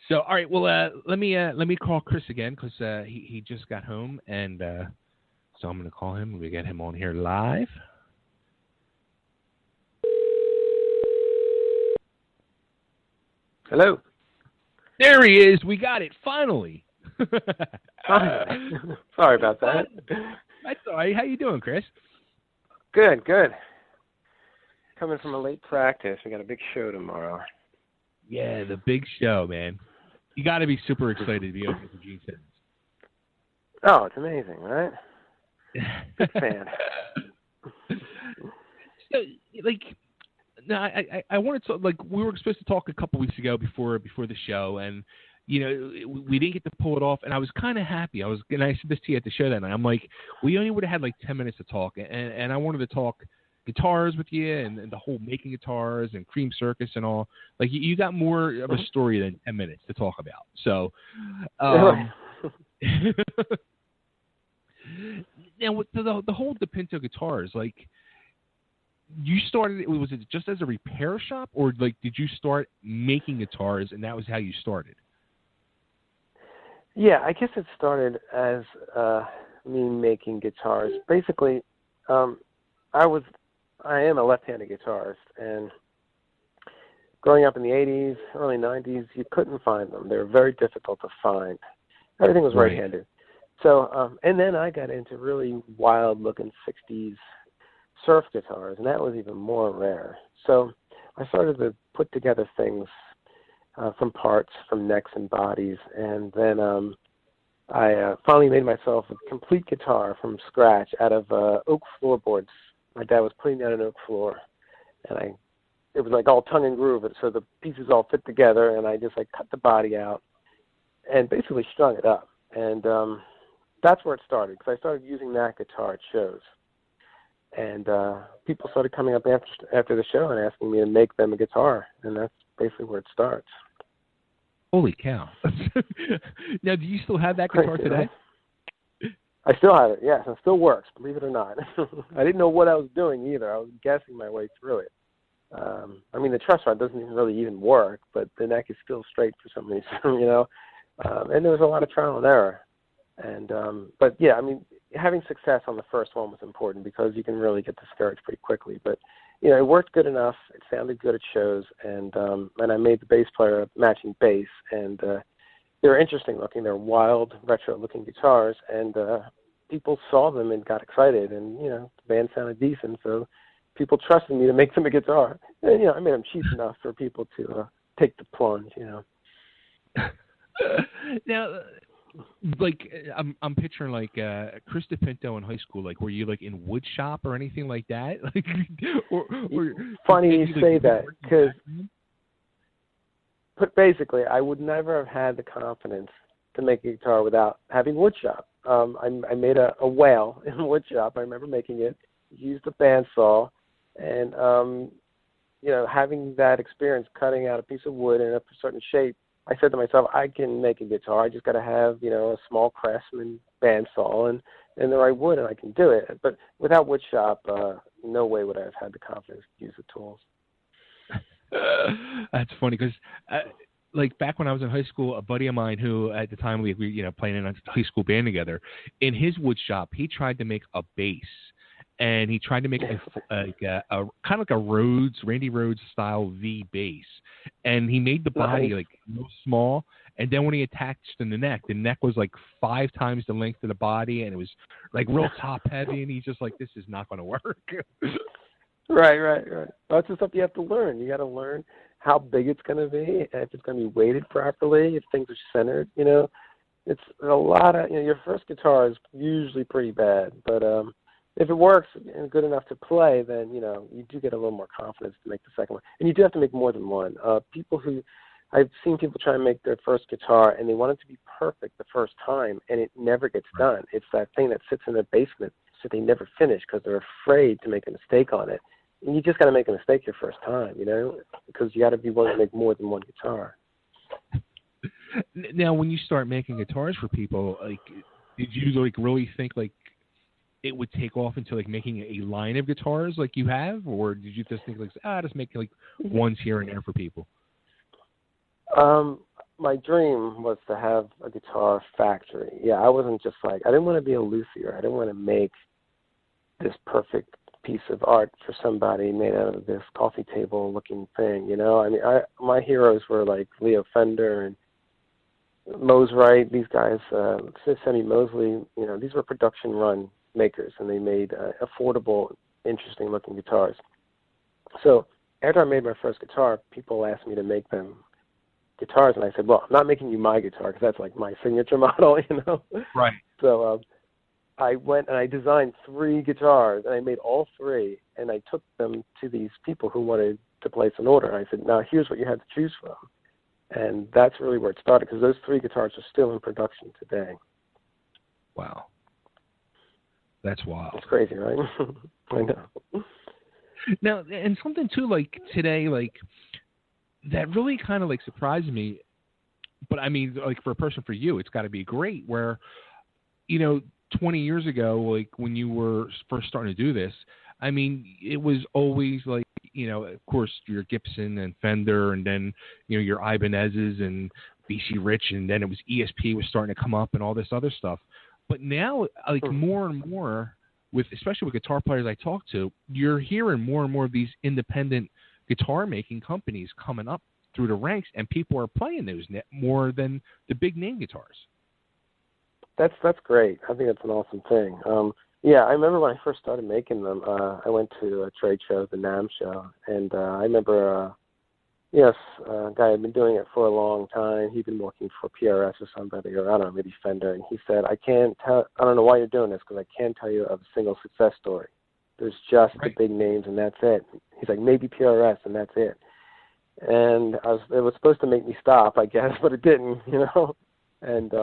So, all right. Well, let me call Chris again because he just got home, and so I'm going to call him. We get him on here live. Hello. There he is. We got it finally. Sorry about that. That's all right. How you doing, Chris? Good. Coming from a late practice. We got a big show tomorrow. Yeah, the big show, man. You got to be super excited to be opening for Gene Simmons. Oh, it's amazing, right? Big fan. So, like, no, I wanted to, like, we were supposed to talk a couple weeks ago before the show, and you know, we didn't get to pull it off, and I was kind of happy. And I said this to you at the show that night. I'm like, we only would have had like 10 minutes to talk, and I wanted to talk guitars with you and the whole making guitars and Creem Circus and all. Like, you got more of a story than 10 minutes to talk about. So, now with the whole DiPinto guitars, like, you started, was it just as a repair shop, or like did you start making guitars and that was how you started? Yeah, I guess it started as me making guitars. Basically, I am a left-handed guitarist, and growing up in the 80s, early 90s, you couldn't find them. They were very difficult to find. Everything was right-handed. So, and then I got into really wild-looking 60s surf guitars, and that was even more rare. So I started to put together things from parts, from necks and bodies, and then I finally made myself a complete guitar from scratch out of oak floorboards. My dad was putting down an oak floor, and it was like all tongue and groove, so the pieces all fit together, and I just like cut the body out and basically strung it up. And that's where it started, because I started using that guitar at shows. And people started coming up after the show and asking me to make them a guitar, and that's basically where it starts. Holy cow. Now, do you still have that guitar today? I still have it, yes. It still works, believe it or not. I didn't know what I was doing either. I was guessing my way through it. I mean, the truss rod doesn't even work, but the neck is still straight for some reason, you know. And there was a lot of trial and error. And but, yeah, I mean, having success on the first one was important because you can really get discouraged pretty quickly. But, you know, it worked good enough. It sounded good at shows. And I made the bass player a matching bass. And they were interesting looking. They're wild, retro-looking guitars. And people saw them and got excited. And, you know, the band sounded decent. So people trusted me to make them a guitar. And, you know, I made them cheap enough for people to take the plunge, you know. Now, like, I'm picturing like Chris DiPinto in high school. Like, were you like in wood shop or anything like that? Like, or funny you say that, because basically I would never have had the confidence to make a guitar without having wood shop. I made a whale in wood shop. I remember making it. Used a bandsaw, and you know, having that experience cutting out a piece of wood in a certain shape, I said to myself, I can make a guitar. I just got to have, you know, a small Craftsman bandsaw and the right wood, and I can do it. But without wood shop, no way would I have had the confidence to use the tools. That's funny because, like, back when I was in high school, a buddy of mine who at the time we you know, playing in a high school band together, in his wood shop, he tried to make a bass. And he tried to make a kind of like a Randy Rhoads style V bass, and he made the body like real small. And then when he attached the neck was like 5 times the length of the body, and it was like real top heavy. And he's just like, "This is not going to work." Right. That's just stuff you have to learn. You got to learn how big it's going to be, if it's going to be weighted properly, if things are centered. You know, it's a lot of, you know, your first guitar is usually pretty bad, but if it works and good enough to play, then, you know, you do get a little more confidence to make the second one. And you do have to make more than one. I've seen people try and make their first guitar, and they want it to be perfect the first time, and it never gets done. It's that thing that sits in their basement, so they never finish because they're afraid to make a mistake on it. And you just got to make a mistake your first time, you know, because you got to be willing to make more than one guitar. Now, when you start making guitars for people, like, did you like really think like it would take off into like making a line of guitars like you have, or did you just think like, just make like ones here and there for people? my dream was to have a guitar factory. Yeah, I wasn't just like, I didn't want to be a luthier. I didn't want to make this perfect piece of art for somebody made out of this coffee table looking thing, you know? I mean, my heroes were like Leo Fender and Mose Wright, these guys, Sammy Mosley, you know, these were production run makers, and they made affordable, interesting looking guitars. So after I made my first guitar, people asked me to make them guitars, and I said, well, I'm not making you my guitar because that's like my signature model, you know? Right. So I went and I designed 3 guitars, and I made all 3, and I took them to these people who wanted to place an order. And I said, now here's what you have to choose from. And that's really where it started, because those 3 guitars are still in production today. Wow. That's wild. It's crazy, right? I know. Now, and something too, like today, like that really kind of like surprised me. But I mean, like for a person, for you, it's got to be great. Where, you know, 20 years ago, like when you were first starting to do this, I mean, it was always like, you know, of course, your Gibson and Fender, and then, you know, your Ibanez's and BC Rich, and then it was ESP was starting to come up and all this other stuff. But now, like more and more, with especially with guitar players I talk to, you're hearing more and more of these independent guitar making companies coming up through the ranks, and people are playing those more than the big name guitars. That's great. I think that's an awesome thing. Yeah, I remember when I first started making them, I went to a trade show, the NAMM show, and I remember, a guy had been doing it for a long time. He'd been working for PRS or somebody, or I don't know, maybe Fender, and he said, I don't know why you're doing this, because I can't tell you of a single success story. There's just the big names, and that's it. He's like, maybe PRS, and that's it. And it was supposed to make me stop, I guess, but it didn't, you know. And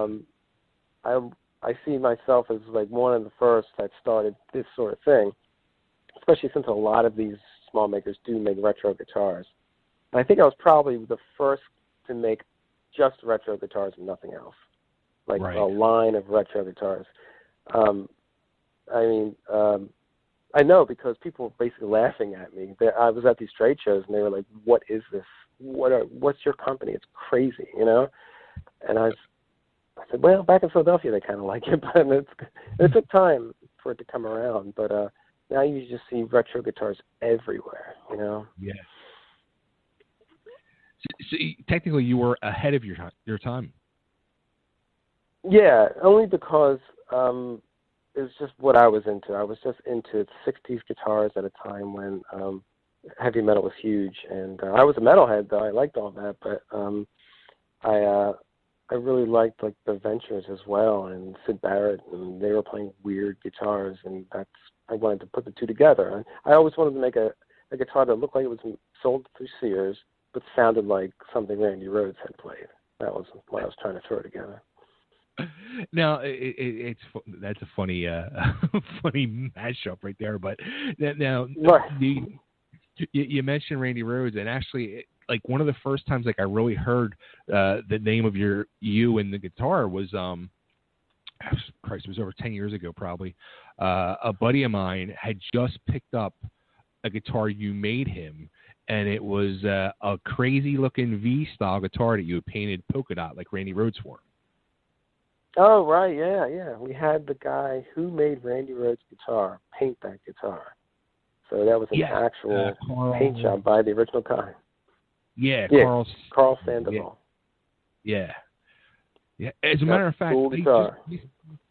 I see myself as like one of the first that started this sort of thing, especially since a lot of these small makers do make retro guitars. And I think I was probably the first to make just retro guitars and nothing else, like a line of retro guitars. I know, because people were basically laughing at me. I was at these trade shows, and they were like, what is this? What's your company? It's crazy, you know? And I said, well, back in Philadelphia, they kind of like it, but it took time for it to come around. But now you just see retro guitars everywhere, you know? Yeah. So technically, you were ahead of your time. Yeah, only because it was just what I was into. I was just into 60s guitars at a time when heavy metal was huge. And I was a metalhead, though. I liked all that, but I really liked like the Ventures as well, and Sid Barrett, and they were playing weird guitars, and I wanted to put the two together. And I always wanted to make a guitar that looked like it was sold through Sears, but sounded like something Randy Rhoads had played. That was what I was trying to throw together. Now that's a funny funny mashup right there. But now you mentioned Randy Rhoads, and actually, like one of the first times like I really heard the name of you and the guitar was Christ, it was over 10 years ago probably. A buddy of mine had just picked up a guitar you made him, and it was a crazy looking V style guitar that you had painted polka dot like Randy Rhoads for him. Oh right, yeah. We had the guy who made Randy Rhoads' guitar paint that guitar. So that was an actual paint job by the original guy. Yeah, Carl Sandoval. Yeah. As a matter of fact, we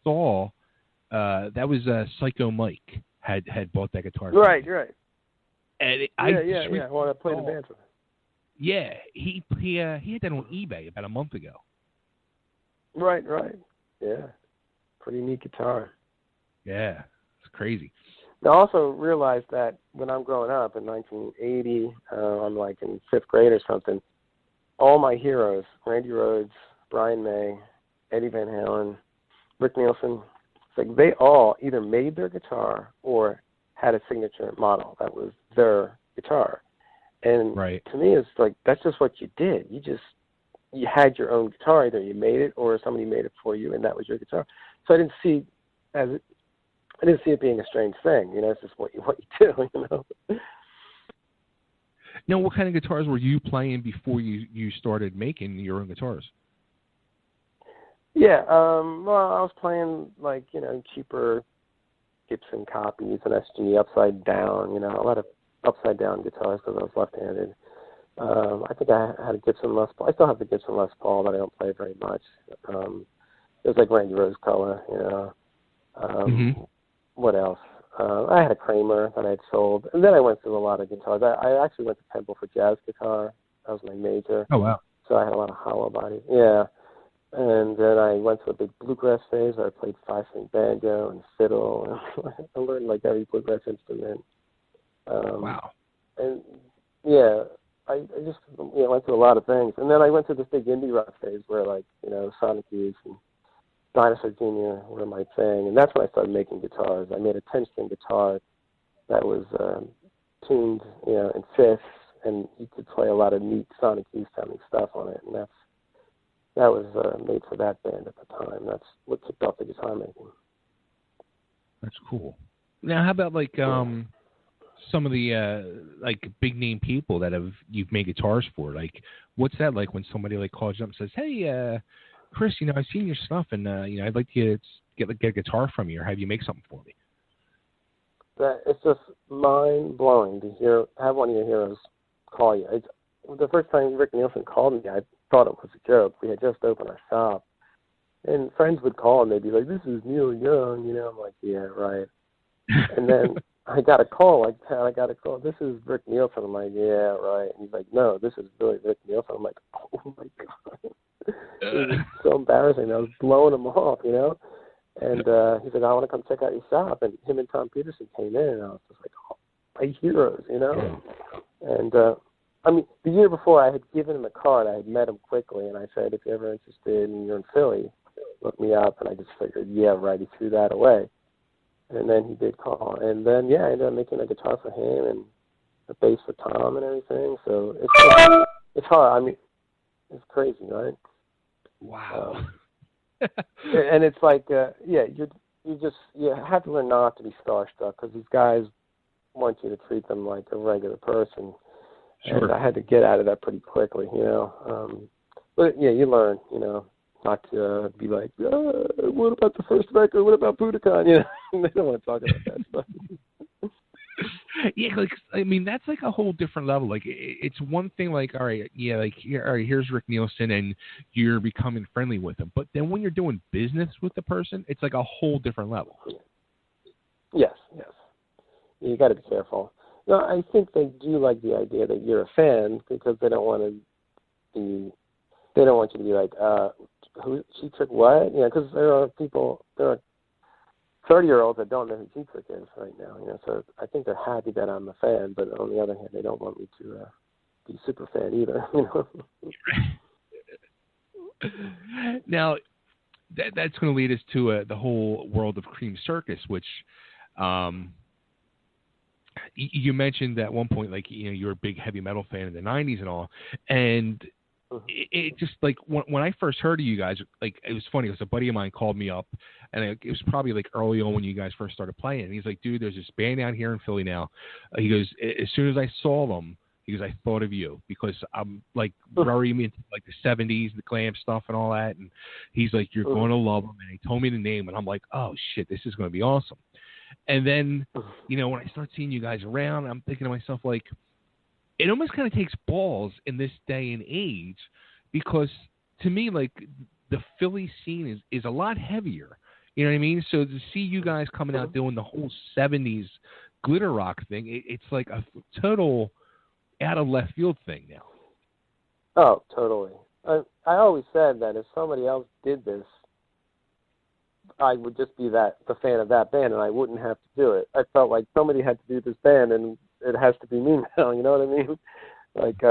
saw that was Psycho Mike had bought that guitar. Right. And I want to play the band with him. Yeah, he had that on eBay about a month ago. Right. Yeah, pretty neat guitar. Yeah, it's crazy. I also realized that when I'm growing up in 1980, I'm like in 5th grade or something, all my heroes, Randy Rhoads, Brian May, Eddie Van Halen, Rick Nielsen, it's like they all either made their guitar or had a signature model that was their guitar. And to me, it's like, that's just what you did. You had your own guitar. Either you made it or somebody made it for you, and that was your guitar. So I didn't see it being a strange thing. You know, it's just what you do, you know. Now, what kind of guitars were you playing before you started making your own guitars? Yeah, well, I was playing, like, cheaper Gibson copies and SG upside down, a lot of upside down guitars because I was left-handed. I think I had a Gibson Les Paul. I still have the Gibson Les Paul, but I don't play very much. It was like Randy Rose color, What else? I had a Kramer that I had sold, and then I went through a lot of guitars. I actually went to Temple for jazz guitar. That was my major. Oh, wow. So I had a lot of hollow bodies. Yeah. And then I went through a big bluegrass phase where I played 5-string banjo and fiddle. And I learned like every bluegrass instrument. Wow. And yeah, I just went through a lot of things. And then I went through this big indie rock phase where like, Sonic Youth and Dinosaur Jr. were my thing. And that's when I started making guitars. I made a 10-string guitar that was tuned, in fifths, and you could play a lot of neat Sonic Youth sounding stuff on it. And that was made for that band at the time. That's what kicked off the guitar making. That's cool. Now, how about like some of the like big name people that you've made guitars for? Like, what's that like when somebody like calls you up and says, "Hey, Chris, I've seen your stuff, and I'd like to get a guitar from you, or have you make something for me?" It's just mind blowing to have one of your heroes call you. The first time Rick Nielsen called me, I thought it was a joke. We had just opened our shop, and friends would call and they'd be like, "This is Neil Young," I'm like, "Yeah, right." And then I got a call like that. I got a call. "This is Rick Nielsen." I'm like, "Yeah, right." And he's like, "No, this is really Rick Nielsen." I'm like, "Oh my god!" It was so embarrassing. I was blowing him off, And he said, "I want to come check out your shop." And him and Tom Peterson came in, and I was just like, "Oh, my heroes," And the year before, I had given him a card. I had met him quickly, and I said, "If you're ever interested and you're in Philly, look me up." And I just figured, yeah, right. He threw that away. And then he did call. And then, yeah, I ended up making a guitar for him and a bass for Tom and everything. So it's hard. It's crazy, right? Wow. And it's like, you have to learn not to be starstruck because these guys want you to treat them like a regular person. Sure. And I had to get out of that pretty quickly, But yeah, you learn, not to be like, what about the first record? What about Budokan? They don't want to talk about that stuff. Yeah, that's like a whole different level. Like, it's one thing, like, all right, yeah, like, all right, here's Rick Nielsen, and you're becoming friendly with him. But then when you're doing business with the person, it's like a whole different level. Yes. You got to be careful. No, I think they do like the idea that you're a fan because they don't want you to be like, who Cheap Trick what? Because there are 30-year-olds that don't know who Cheap Trick is right now. So I think they're happy that I'm a fan, but on the other hand, they don't want me to be super fan either. Now, that's going to lead us to the whole world of Creem Circus, which. You mentioned at one point, like, you're a big heavy metal fan in the 90s and all. And it just, like, when I first heard of you guys, like, it was funny because a buddy of mine called me up, and it was probably, like, early on when you guys first started playing. And he's like, "Dude, there's this band out here in Philly now." He goes, "As soon as I saw them," he goes, "I thought of you because I'm, like, very into, like, the 70s, the glam stuff and all that." And he's like, "You're going to love them." And he told me the name, and I'm like, "Oh, shit, this is going to be awesome." And then, when I start seeing you guys around, I'm thinking to myself, like, it almost kind of takes balls in this day and age because, to me, like, the Philly scene is a lot heavier. You know what I mean? So to see you guys coming out doing the whole 70s glitter rock thing, it's like a total out of left field thing now. Oh, totally. I always said that if somebody else did this, I would just be the fan of that band, and I wouldn't have to do it. I felt like somebody had to do this band, and it has to be me now. You know what I mean? Like,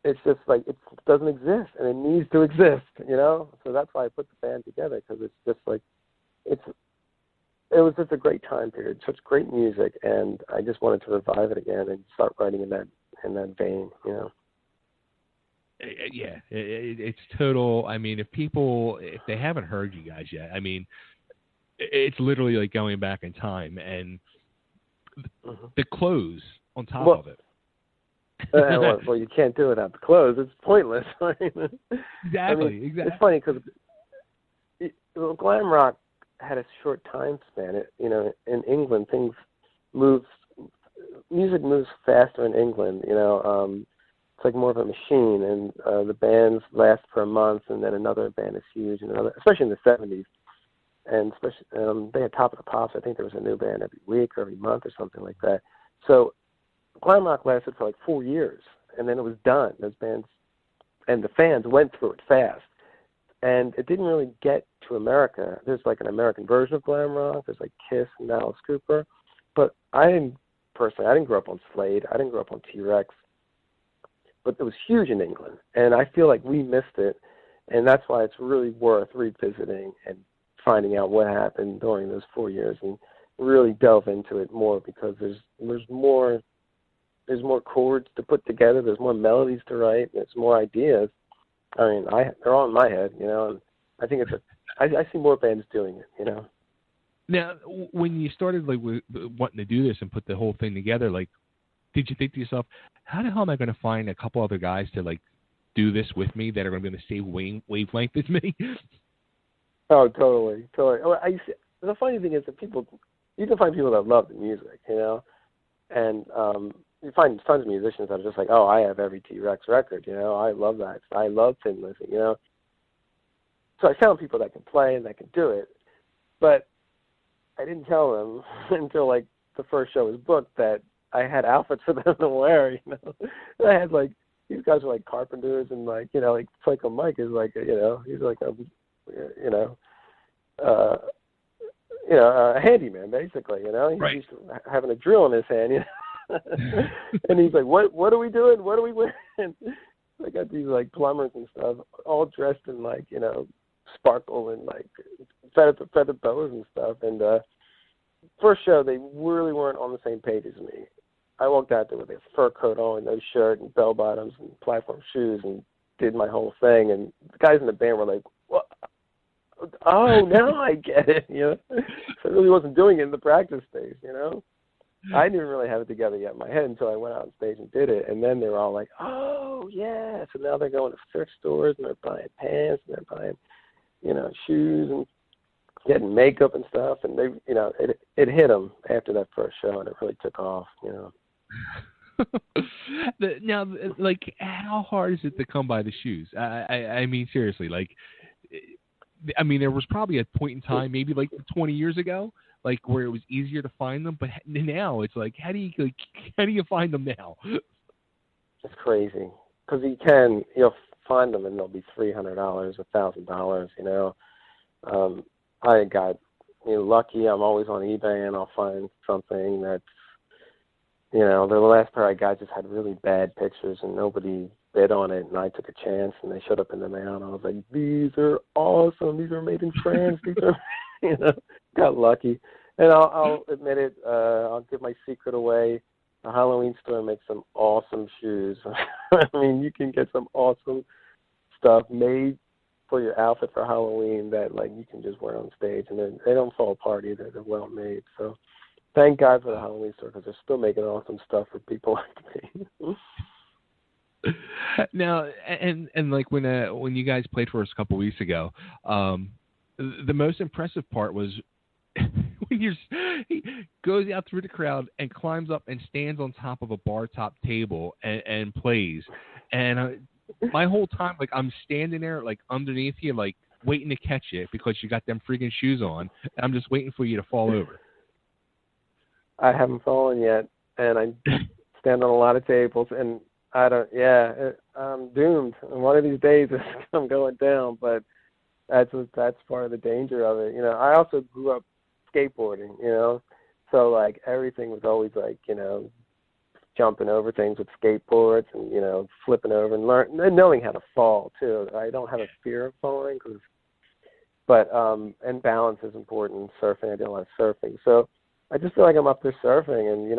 it's just like it doesn't exist, and it needs to exist. So that's why I put the band together because it's just like it was just a great time period, such great music, and I just wanted to revive it again and start writing in that vein. Yeah, it's total. I mean, if they haven't heard you guys yet, I mean, it's literally like going back in time, and the clothes on top of it. Well, you can't do it without the clothes. It's pointless. Exactly. It's funny because glam rock had a short time span. In England, music moves faster in England. It's like more of a machine, and the bands last for a month, and then another band is huge, and especially in the '70s, and especially they had Top of the Pops. I think there was a new band every week or every month or something like that. So glam rock lasted for like 4 years, and then it was done. Those bands and the fans went through it fast, and it didn't really get to America. There's like an American version of glam rock. There's like Kiss and Alice Cooper, but I didn't grow up on Slade. I didn't grow up on T-Rex. But it was huge in England, and I feel like we missed it, and that's why it's really worth revisiting and finding out what happened during those 4 years and really delve into it more, because there's more chords to put together, there's more melodies to write, there's more ideas. I mean, they're all in my head, and I think I see more bands doing it, Now, when you started wanting to do this and put the whole thing together, did you think to yourself, how the hell am I going to find a couple other guys to do this with me that are going to be on the same wavelength as me? Oh, totally. Well, the funny thing is that you can find people that love the music, and you find tons of musicians that are just like, oh, I have every T-Rex record, I love that. I love Thin Lizzy, So I found people that can play and that can do it, but I didn't tell them until the first show was booked that I had outfits for them to wear, I had these guys are carpenters, and Psycho Mike is he's a handyman basically, He's Right. used to having a drill in his hand, and he's like, what are we doing? What are we wearing? I got these plumbers and stuff, all dressed in sparkle and feather bows and stuff, and first show they really weren't on the same page as me. I walked out there with a fur coat on, no shirt, and bell bottoms and platform shoes, and did my whole thing. And the guys in the band were like, "What? Oh, now I get it." So I really wasn't doing it in the practice days. I didn't really have it together yet in my head until I went out on stage and did it. And then they were all like, "Oh, yeah!" So now they're going to thrift stores and they're buying pants and they're buying, shoes and getting makeup and stuff. And they, it hit them after that first show, and it really took off. Now, how hard is it to come by the shoes? I mean, seriously, there was probably a point in time, maybe 20 years ago, where it was easier to find them, but now it's how do you find them now? It's crazy, because you'll find them and they'll be $300, $1,000. I got lucky. I'm always on eBay, and I'll find something that's, the last pair I got just had really bad pictures and nobody bid on it, and I took a chance, and they showed up in the mail, and I was like, these are awesome. These are made in France. These are, got lucky. And I'll admit it, I'll give my secret away. The Halloween store makes some awesome shoes. I mean, you can get some awesome stuff made for your outfit for Halloween that you can just wear on stage, and they don't fall apart either. They're well made. So thank God for the Halloween store, because they're still making awesome stuff for people like me. Now, and when you guys played for us a couple weeks ago, the most impressive part was when he goes out through the crowd and climbs up and stands on top of a bar top table and plays. And my whole time, I'm standing there, underneath you, waiting to catch you because you got them freaking shoes on. And I'm just waiting for you to fall over. I haven't fallen yet, and I stand on a lot of tables, and I'm doomed. And one of these days I'm going down, but that's part of the danger of it. I also grew up skateboarding, so everything was always jumping over things with skateboards and flipping over and knowing how to fall too. I don't have a fear of falling, but balance is important. Surfing, I do a lot of surfing, so I just feel like I'm up there surfing, and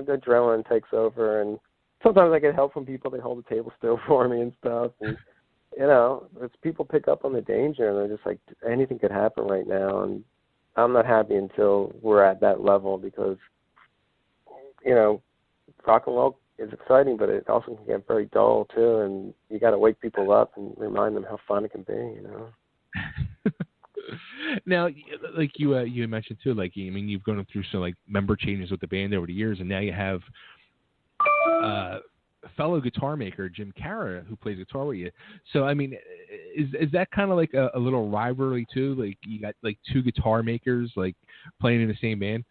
the adrenaline takes over, and sometimes I get help from people. They hold the table still for me and stuff, and it's people pick up on the danger, and they're just like, anything could happen right now, and I'm not happy until we're at that level, because rock and roll is exciting, but it also can get very dull too, and you got to wake people up and remind them how fun it can be, you know. Now, like you mentioned too, like I mean, you've gone through some like member changes with the band over the years, and now you have fellow guitar maker Jim Cara who plays guitar with you. So I mean, is that kind of like a little rivalry too? Like you got like two guitar makers like playing in the same band?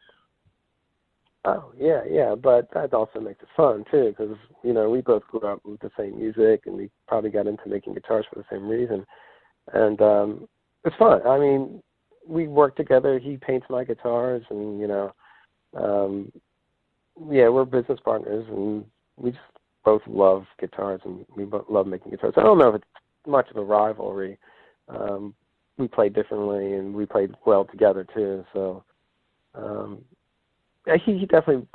Oh yeah, but that also makes it fun too, because you know we both grew up with the same music, and we probably got into making guitars for the same reason, and it's fun. I mean, we work together. He paints my guitars, and you know, yeah, we're business partners, and we just both love guitars, and we both love making guitars. I don't know if it's much of a rivalry. We play differently, and we played well together too. So he definitely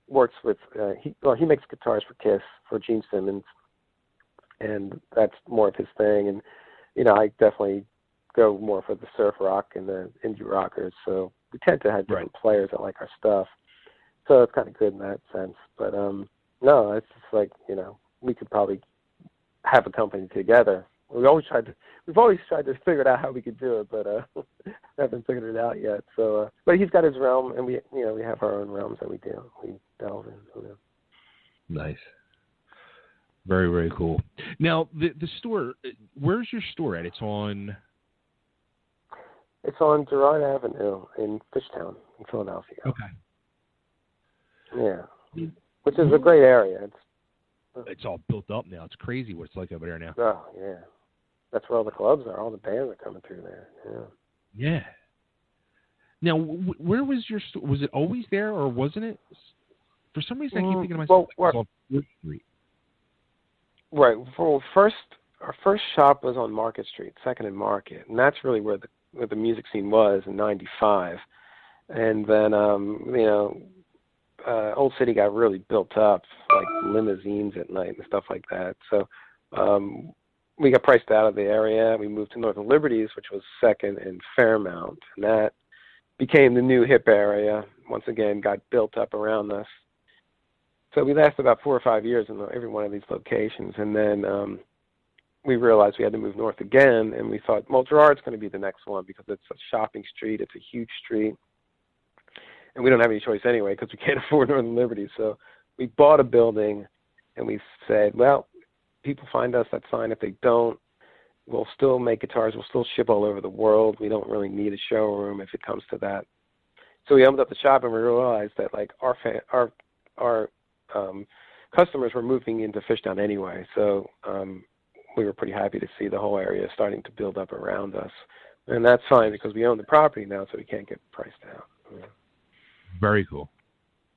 works with. He makes guitars for Kiss, for Gene Simmons, and that's more of his thing. And you know, I definitely go more for the surf rock and the indie rockers. So we tend to have different players that like our stuff. So it's kind of good in that sense. But no, it's just like, you know, we could probably have a company together. We've always tried to figure out how we could do it, but haven't figured it out yet. So, but he's got his realm, and we have our own realms that we delve in. You know. Nice. Very, very cool. Now, the store, where's your store at? It's on Girard Avenue in Fishtown, in Philadelphia. Okay. Yeah, which is a great area. It's all built up now. It's crazy what it's like over there now. Oh, yeah. That's where all the clubs are. All the bands are coming through there. Yeah. Yeah. Now, where was your store? Was it always there, or wasn't it? For some reason, I keep thinking to myself, well, Fourth Street. Right. Our first shop was on Market Street, 2nd and Market, and that's really where the music scene was in '95. And then, you know, Old City got really built up, like limousines at night and stuff like that. So we got priced out of the area. We moved to Northern Liberties, which was 2nd and Fairmount, and that became the new hip area. Once again, got built up around us. So we lasted about 4 or 5 years in every one of these locations, and then we realized we had to move north again, and we thought, well, Girard's going to be the next one because it's a shopping street. It's a huge street. And we don't have any choice anyway because we can't afford Northern Liberty. So we bought a building, and we said, well, people find us, that's fine. If they don't, we'll still make guitars. We'll still ship all over the world. We don't really need a showroom if it comes to that. So we opened up the shop, and we realized that like our customers were moving into Fishtown anyway. So we were pretty happy to see the whole area starting to build up around us. And that's fine because we own the property now, so we can't get priced out. Yeah. Very cool.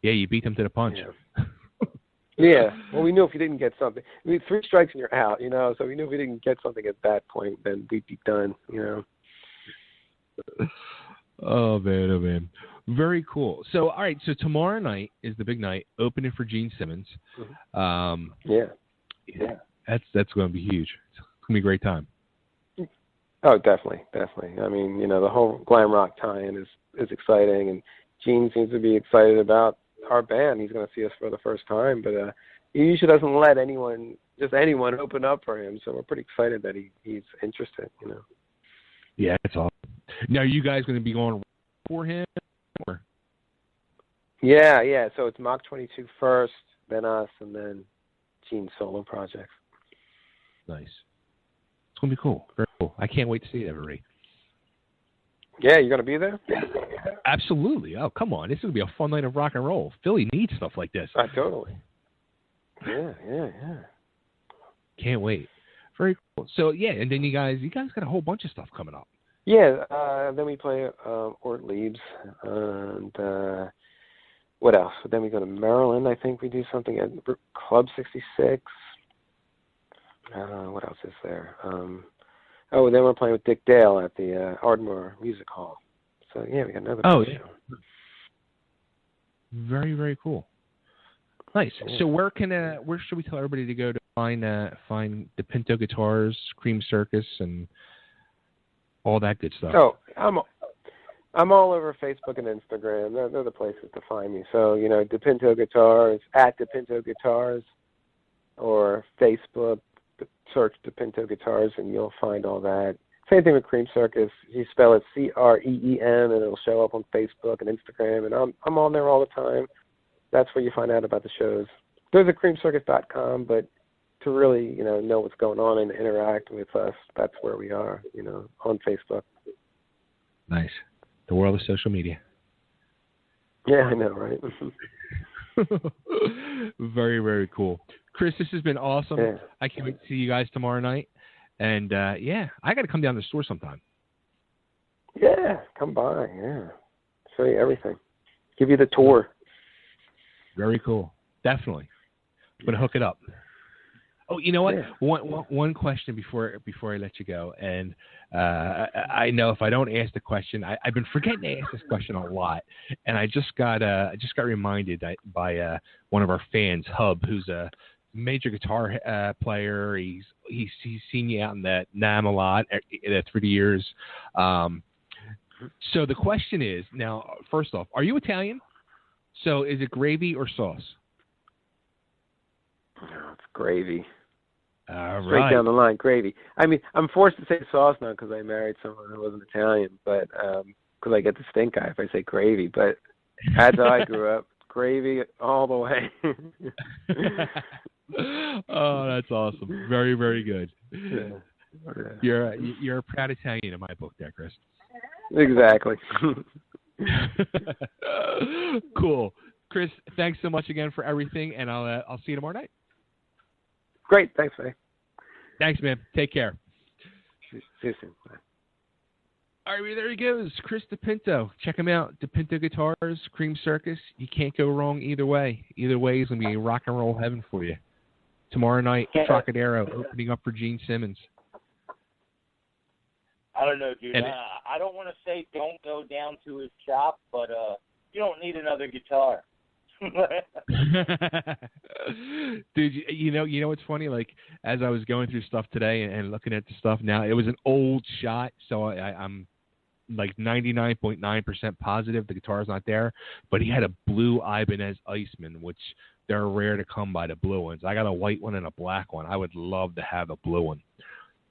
Yeah, you beat them to the punch. Yeah. Yeah. Well, we knew if you didn't get something, I mean, 3 strikes and you're out, you know. So we knew if we didn't get something at that point, then we'd be done, you know. Oh man. Very cool. So, all right. So tomorrow night is the big night, opening for Gene Simmons. Mm-hmm. Yeah. That's going to be huge. It's going to be a great time. Oh, definitely. I mean, you know, the whole glam rock tie-in is exciting, and Gene seems to be excited about our band. He's going to see us for the first time, but he usually doesn't let anyone open up for him. So we're pretty excited that he's interested, you know. Yeah, it's awesome. Now, are you guys going to be going for him? Or? Yeah. So it's Mach 22 first, then us, and then Gene's solo projects. Nice. It's going to be cool. Very cool. I can't wait to see it, everybody. Yeah, you're going to be there? Absolutely. Oh, come on. This is going to be a fun night of rock and roll. Philly needs stuff like this. Totally. Yeah. Can't wait. Very cool. So, yeah, and then you guys got a whole bunch of stuff coming up. Yeah, then we play Ortlieb's, and what else? Then we go to Maryland. I think we do something at Club 66. What else is there? Then we're playing with Dick Dale at the Ardmore Music Hall. So yeah, we got another. Oh yeah. Very, very cool. Nice. Yeah. So where should we tell everybody to go to find DiPinto Guitars Creem Circus and all that good stuff? So I'm all over Facebook and Instagram. They're the places to find me. So, DiPinto Guitars, at DiPinto Guitars, or Facebook, search DiPinto Guitars, and you'll find all that. Same thing with Creem Circus. You spell it Creem, and it'll show up on Facebook and Instagram, and I'm on there all the time. That's where you find out about the shows. There's a creamcircus.com, but to really, know what's going on and interact with us, that's where we are, on Facebook. Nice. The world of social media. Yeah, I know, right? Very, very cool. Chris, this has been awesome. Yeah. I can't wait to see you guys tomorrow night. And, I got to come down to the store sometime. Yeah, come by, yeah. Show you everything. Give you the tour. Very cool. Definitely. I'm going to hook it up. Oh, you know what? Yeah. One question before I let you go, and I know if I don't ask the question, I've been forgetting to ask this question a lot, and I just got reminded by one of our fans, Hub, who's a major guitar player. He's seen you out in that NAMM a lot through the years. So the question is now, first off, are you Italian? So is it gravy or sauce? No, it's gravy. All Straight right. down the line, gravy. I mean, I'm forced to say sauce now because I married someone who wasn't Italian, but because I get the stink eye if I say gravy. But as I grew up, gravy all the way. Oh, that's awesome. Very, very good. Yeah. You're a proud Italian in my book there, Chris. Exactly. Cool. Chris, thanks so much again for everything, and I'll see you tomorrow night. Great. Thanks, Faye. Thanks, man. Take care. See you soon. Bye. All right, there he goes, Chris DiPinto. Check him out. DiPinto Guitars, Creem Circus. You can't go wrong either way. Either way is going to be rock and roll heaven for you. Tomorrow night, Trocadero, opening up for Gene Simmons. I don't know, dude. I don't want to say don't go down to his shop, but you don't need another guitar. Dude, you know what's funny? Like, as I was going through stuff today and looking at the stuff now, it was an old shot, so I'm like 99.9% positive the guitar's not there. But he had a blue Ibanez Iceman, which they're rare to come by, the blue ones. I got a white one and a black one. I would love to have a blue one.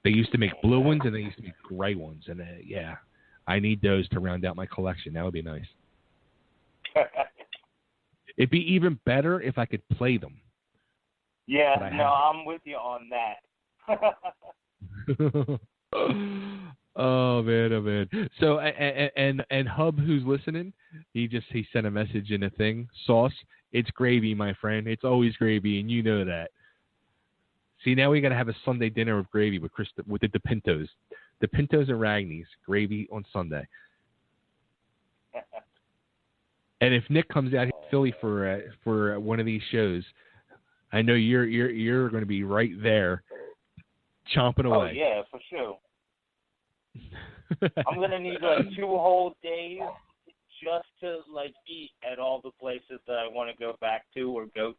They used to make blue ones and they used to make gray ones, and yeah, I need those to round out my collection. That would be nice. It'd be even better if I could play them. Yeah, no, I'm with you on that. Oh man. So and Hub, who's listening, he sent a message in a thing. Sauce, it's gravy, my friend. It's always gravy, and you know that. See, now we got to have a Sunday dinner with gravy with the DiPintos. DiPintos and Ragni's, gravy on Sunday. And if Nick comes out here to Philly for one of these shows, I know you're going to be right there, chomping away. Oh yeah, for sure. I'm gonna need like 2 whole days just to like eat at all the places that I want to go back to or go